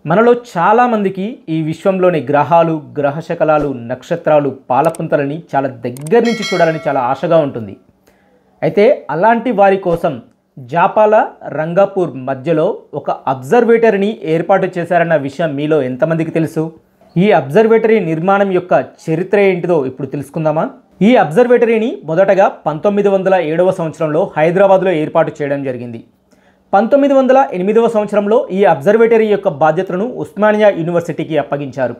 మనలో చాలామందికి ఈ విశ్వంలోని గ్రహాలు, గ్రహ శకలాలు, నక్షత్రాలు, పాలపుంతలని చాలా దగ్గర నుంచి చూడాలని చాలా ఆశగా ఉంటుంది. అయితే అలాంటి వారి కోసం జాపాల, రంగాపూర్ మధ్యలో ఒక అబ్జర్వేటరీని ఏర్పాటు చేశారన్న విషయం మీలో ఎంతమందికి తెలుసు? ఈ అబ్జర్వేటరీ నిర్మాణం యొక్క చరిత్ర ఏంటిదో ఇప్పుడు తెలుసుకుందామా? ఈ అబ్జర్వేటరీని మొదటగా 1907వ సంవత్సరంలో హైదరాబాద్లో ఏర్పాటు చేయడం జరిగింది. 1908వ సంవత్సరంలో ఈ అబ్జర్వేటరీ యొక్క బాధ్యతలను ఉస్మానియా యూనివర్సిటీకి అప్పగించారు.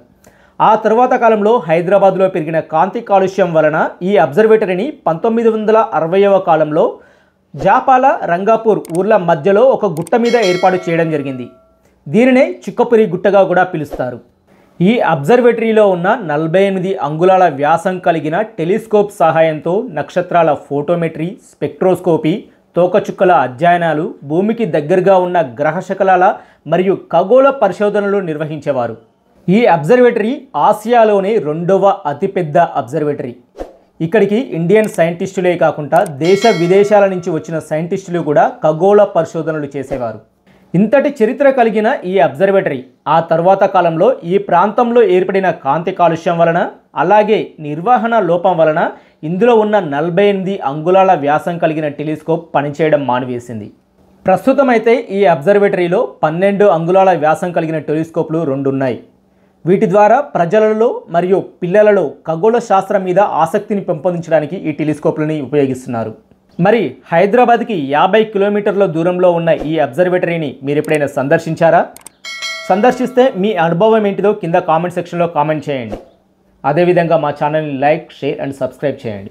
ఆ తరువాత కాలంలో హైదరాబాద్లో పెరిగిన కాంతి కాలుష్యం వలన ఈ అబ్జర్వేటరీని 1960వ కాలంలో జాపాల, రంగాపూర్ ఊర్ల మధ్యలో ఒక గుట్ట మీద ఏర్పాటు చేయడం జరిగింది. దీనినే చుక్కపురి గుట్టగా కూడా పిలుస్తారు. ఈ అబ్జర్వేటరీలో ఉన్న 48 అంగుళాల వ్యాసం కలిగిన టెలిస్కోప్ సహాయంతో నక్షత్రాల ఫోటోమెట్రీ, స్పెక్ట్రోస్కోపీ, తోకచుక్కల అధ్యయనాలు, భూమికి దగ్గరగా ఉన్న గ్రహ శకలాల మరియు ఖగోళ పరిశోధనలు నిర్వహించేవారు. ఈ అబ్జర్వేటరీ ఆసియాలోనే 2వ అతిపెద్ద అబ్జర్వేటరీ. ఇక్కడికి ఇండియన్ సైంటిస్టులే కాకుండా దేశ విదేశాల నుంచి వచ్చిన సైంటిస్టులు కూడా ఖగోళ పరిశోధనలు చేసేవారు. ఇంతటి చరిత్ర కలిగిన ఈ అబ్జర్వేటరీ ఆ తర్వాత కాలంలో ఈ ప్రాంతంలో ఏర్పడిన కాంతి కాలుష్యం వలన, అలాగే నిర్వహణ లోపం వలన ఇందులో ఉన్న 48 అంగుళాల వ్యాసం కలిగిన టెలిస్కోప్ పనిచేయడం మానివేసింది. ప్రస్తుతం అయితే ఈ అబ్జర్వేటరీలో 12 అంగుళాల వ్యాసం కలిగిన టెలిస్కోప్లు 2 ఉన్నాయి. వీటి ద్వారా ప్రజలలో మరియు పిల్లలలో ఖగోళ శాస్త్రం మీద ఆసక్తిని పెంపొందించడానికి ఈ టెలిస్కోప్లని ఉపయోగిస్తున్నారు. మరి హైదరాబాద్కి 50 కిలోమీటర్ల దూరంలో ఉన్న ఈ అబ్జర్వేటరీని మీరు ఎప్పుడైనా సందర్శించారా? సందర్శిస్తే మీ అనుభవం ఏంటిదో కింద కామెంట్ సెక్షన్లో కామెంట్ చేయండి. అదేవిధంగా మా ఛానల్ని లైక్, షేర్ అండ్ సబ్స్క్రైబ్ చేయండి.